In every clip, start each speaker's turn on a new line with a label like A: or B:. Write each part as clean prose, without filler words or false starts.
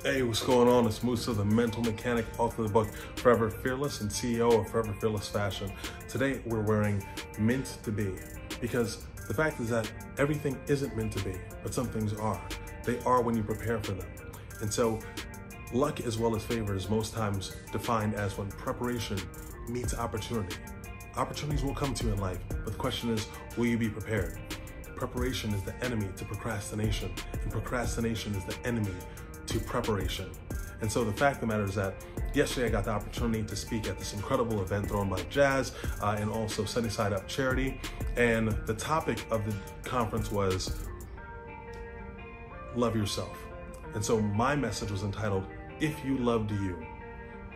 A: Hey, what's going on? It's Musa, the mental mechanic, author of the book Forever Fearless and CEO of Forever Fearless Fashion. Today, we're wearing Mint to Be, because the fact is that everything isn't meant to be, but some things are. They are when you prepare for them. And so, luck as well as favor is most times defined as when preparation meets opportunity. Opportunities will come to you in life, but the question is, will you be prepared? Preparation is the enemy to procrastination, and procrastination is the enemy to preparation. And so the fact of the matter is that yesterday I got the opportunity to speak at this incredible event thrown by Jazz and also Sunny Side Up Charity. And the topic of the conference was love yourself. And so my message was entitled, If You Loved You.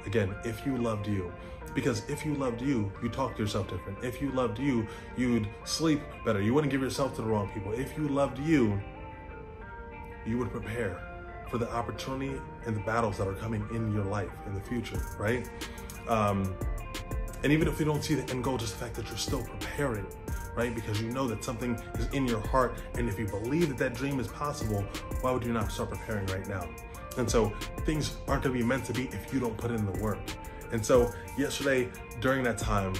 A: Again, if you loved you. Because if you loved you, you'd talk to yourself different. If you loved you, you'd sleep better. You wouldn't give yourself to the wrong people. If you loved you, you would prepare for the opportunity and the battles that are coming in your life in the future, right? And even if you don't see the end goal, just the fact that you're still preparing, right? Because you know that something is in your heart, and if you believe that that dream is possible, why would you not start preparing right now? And so things aren't gonna be meant to be if you don't put in the work. And so yesterday, during that time,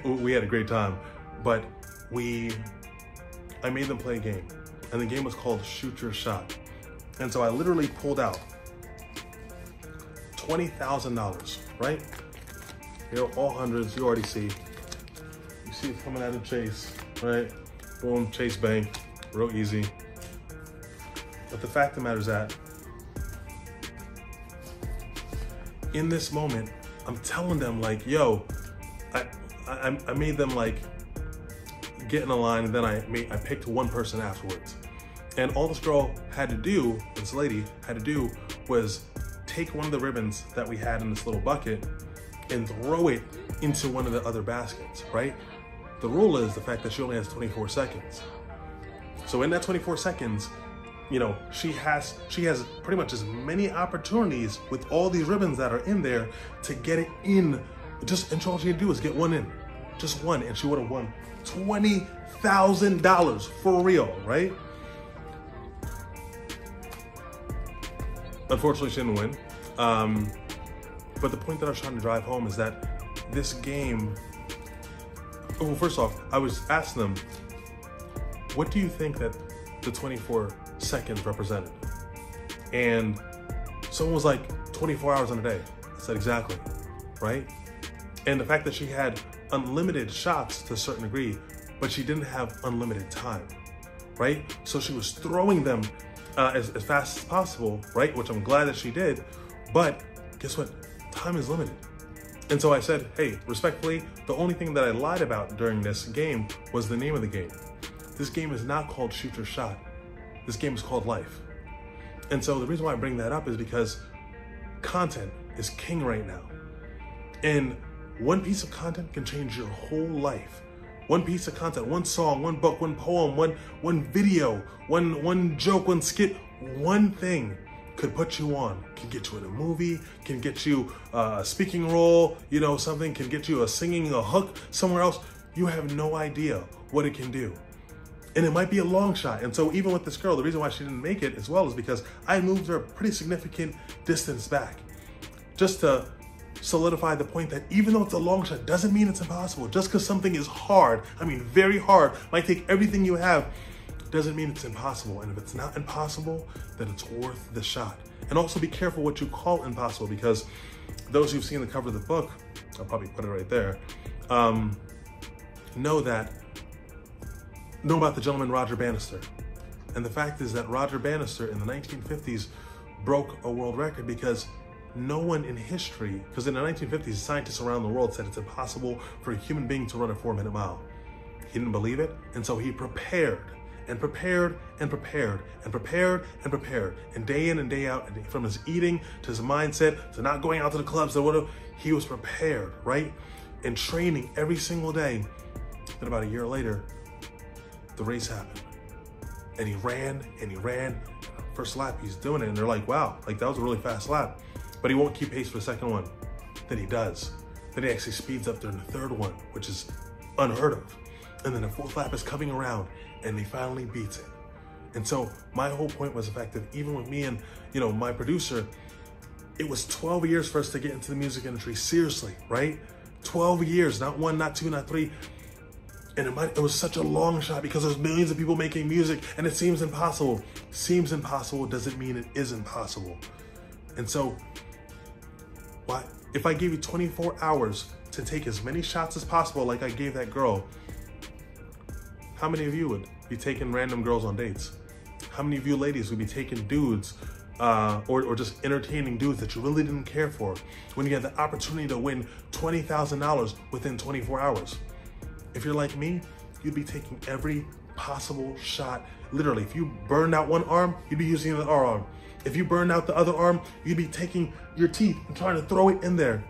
A: we had a great time, but I made them play a game, and the game was called Shoot Your Shot. And so I literally pulled out $20,000, right? You know, all hundreds, you already see. You see it coming out of Chase, right? Boom, Chase Bank, real easy. But the fact of the matter is that in this moment, I'm telling them like, yo, I made them like get in a line, and then I picked one person afterwards. And all this girl had to do, this lady had to do, was take one of the ribbons that we had in this little bucket and throw it into one of the other baskets, right? The rule is the fact that she only has 24 seconds. So in that 24 seconds, you know, she has pretty much as many opportunities with all these ribbons that are in there to get it in. And all she had to do is get one in, just one, and she would have won $20,000 for real, right? Unfortunately, she didn't win. But the point that I was trying to drive home is that this game, well, first off, I was asking them, what do you think that the 24 seconds represented? And someone was like, 24 hours in a day. I said, exactly, right? And the fact that she had unlimited shots to a certain degree, but she didn't have unlimited time, right? So she was throwing them as fast as possible, right? Which I'm glad that she did, but guess what? Time is limited. And so I said, hey, respectfully, the only thing that I lied about during this game was the name of the game. This game is not called Shoot Your Shot. This game is called Life. And so the reason why I bring that up is because content is king right now. And one piece of content can change your whole life. One piece of content, one song, one book, one poem, one video, one joke, one skit, one thing could put you on, can get you in a movie, can get you a speaking role, you know, something can get you a singing, a hook somewhere else. You have no idea what it can do. And it might be a long shot. And so even with this girl, the reason why she didn't make it as well is because I moved her a pretty significant distance back, just to solidify the point that even though it's a long shot doesn't mean it's impossible. Just because something is hard, I mean very hard, might take everything you have, doesn't mean it's impossible. And if it's not impossible, then it's worth the shot. And also be careful what you call impossible, because those who've seen the cover of the book, I'll probably put it right there, know about the gentleman Roger Bannister. And the fact is that Roger Bannister in the 1950s broke a world record because no one in history, because in the 1950s, scientists around the world said it's impossible for a human being to run a 4-minute mile. He didn't believe it, and so he prepared and prepared and prepared and prepared and prepared, and day in and day out, and from his eating to his mindset to not going out to the clubs or whatever, he was prepared, right? And training every single day. Then about a year later, the race happened, and he ran and he ran. First lap, he's doing it, and they're like, wow, like that was a really fast lap. But he won't keep pace for the second one. Then he does. Then he actually speeds up during the third one, which is unheard of. And then the fourth lap is coming around, and he finally beats it. And so my whole point was the fact that even with me and, you know, my producer, it was 12 years for us to get into the music industry, seriously, right? 12 years, not 1, not 2, not 3. And it was such a long shot because there's millions of people making music and it seems impossible. Seems impossible doesn't mean it is impossible. And so, if I gave you 24 hours to take as many shots as possible like I gave that girl, how many of you would be taking random girls on dates? How many of you ladies would be taking dudes or just entertaining dudes that you really didn't care for when you had the opportunity to win $20,000 within 24 hours? If you're like me, you'd be taking every possible shot. Literally, if you burned out one arm, you'd be using the other arm. If you burned out the other arm, you'd be taking your teeth and trying to throw it in there.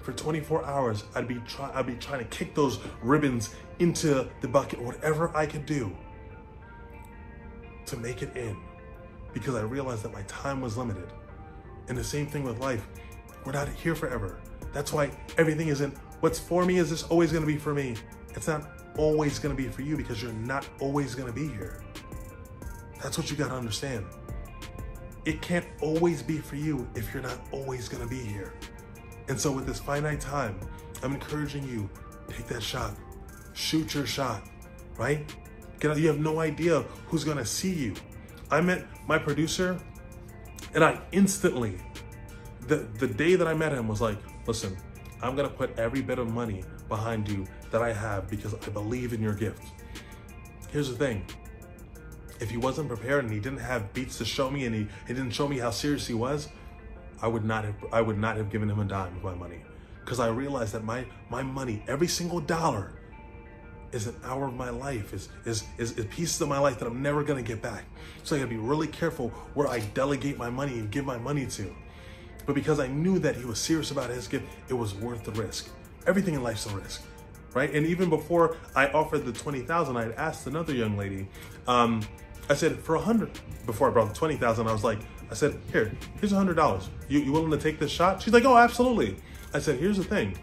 A: For 24 hours, I'd be trying to kick those ribbons into the bucket, whatever I could do to make it in, because I realized that my time was limited. And the same thing with life. We're not here forever. That's why everything isn't, what's for me is this always gonna be for me. It's not always gonna be for you because you're not always gonna be here. That's what you gotta understand. It can't always be for you if you're not always gonna be here. And so with this finite time, I'm encouraging you, take that shot, shoot your shot, right? You have no idea who's gonna see you. I met my producer and I instantly, the day that I met him was like, listen, I'm gonna put every bit of money behind you that I have because I believe in your gift. Here's the thing. If he wasn't prepared and he didn't have beats to show me and he didn't show me how serious he was, I would not have given him a dime of my money. Because I realized that my money, every single dollar, is an hour of my life, is pieces of my life that I'm never gonna get back. So I gotta be really careful where I delegate my money and give my money to. But because I knew that he was serious about his gift, it was worth the risk. Everything in life's a risk, right? And even before I offered the 20,000, I had asked another young lady, I said, for 100, before I brought the 20,000, I said, here's $100. You willing to take this shot? She's like, oh, absolutely. I said, here's the thing.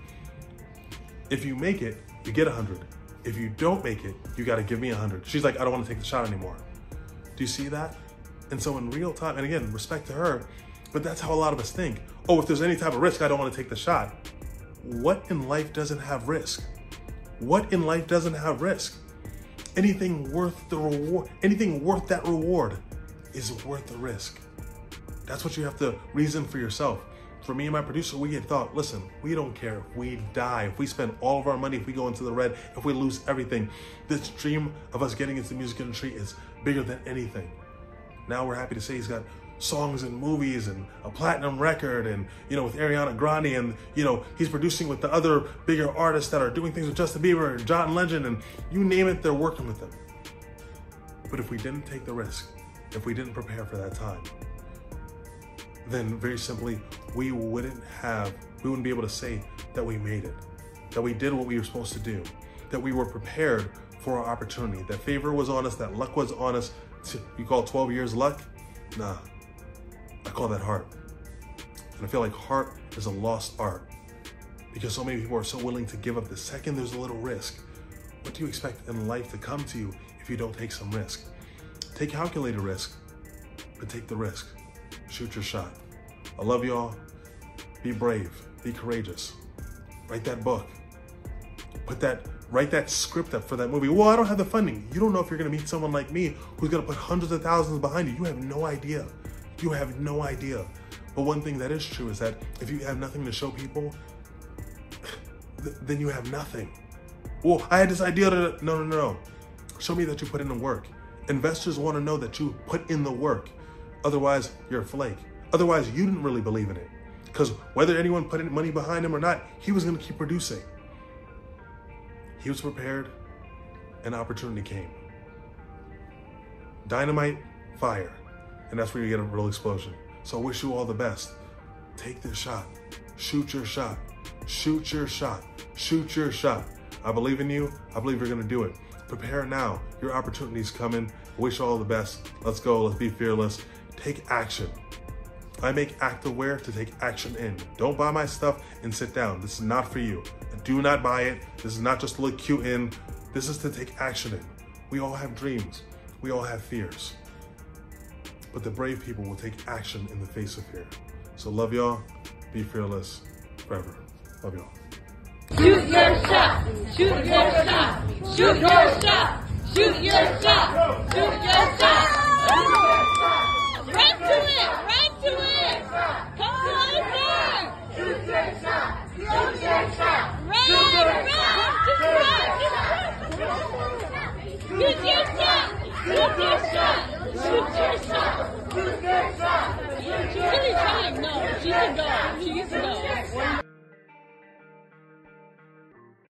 A: If you make it, you get 100. If you don't make it, you got to give me 100. She's like, I don't want to take the shot anymore. Do you see that? And so in real time, and again, respect to her, but that's how a lot of us think. Oh, if there's any type of risk, I don't want to take the shot. What in life doesn't have risk? What in life doesn't have risk? Anything worth the reward, anything worth that reward is worth the risk. That's what you have to reason for yourself. For me and my producer, we had thought, listen, we don't care if we die, if we spend all of our money, if we go into the red, if we lose everything. This dream of us getting into the music industry is bigger than anything. Now we're happy to say he's got songs and movies and a platinum record and, with Ariana Grande, and, he's producing with the other bigger artists that are doing things with Justin Bieber and John Legend, and you name it, they're working with them. But if we didn't take the risk, if we didn't prepare for that time, then very simply, we wouldn't be able to say that we made it, that we did what we were supposed to do, that we were prepared for our opportunity, that favor was on us, that luck was on us. You call 12 years luck? Nah, I call that heart. And I feel like heart is a lost art because so many people are so willing to give up the second there's a little risk. What do you expect in life to come to you if you don't take some risk? Take calculated risk, but take the risk. Shoot your shot. I love y'all. Be brave, be courageous. Write that book. Write that script up for that movie. Well, I don't have the funding. You don't know if you're gonna meet someone like me who's gonna put hundreds of thousands behind you. You have no idea. You have no idea. But one thing that is true is that if you have nothing to show people, then you have nothing. Well, I had this idea to, no. Show me that you put in the work. Investors wanna know that you put in the work. Otherwise, you're a flake. Otherwise, you didn't really believe in it. Because whether anyone put in money behind him or not, he was gonna keep producing. He was prepared, and opportunity came. Dynamite, fire. And that's where you get a real explosion. So I wish you all the best. Take this shot. Shoot your shot. Shoot your shot. Shoot your shot. I believe in you. I believe you're gonna do it. Prepare now. Your opportunity's coming. I wish you all the best. Let's go. Let's be fearless. Take action. I make activewear to take action in. Don't buy my stuff and sit down. This is not for you. Do not buy it. This is not just to look cute in. This is to take action in. We all have dreams. We all have fears. But the brave people will take action in the face of fear. So love y'all. Be fearless forever. Love y'all.
B: Shoot your shot. Shoot your shot. Shoot your shot. Shoot your shot. Shoot your shot. Run to it. Run to it. Come closer. Shoot your shot. Shoot your shot. Run. Run. Just run. Shoot your shot. Shoot your shot. Shoot your shot. Shoot your shot. She's really trying. No, she can go. She can go.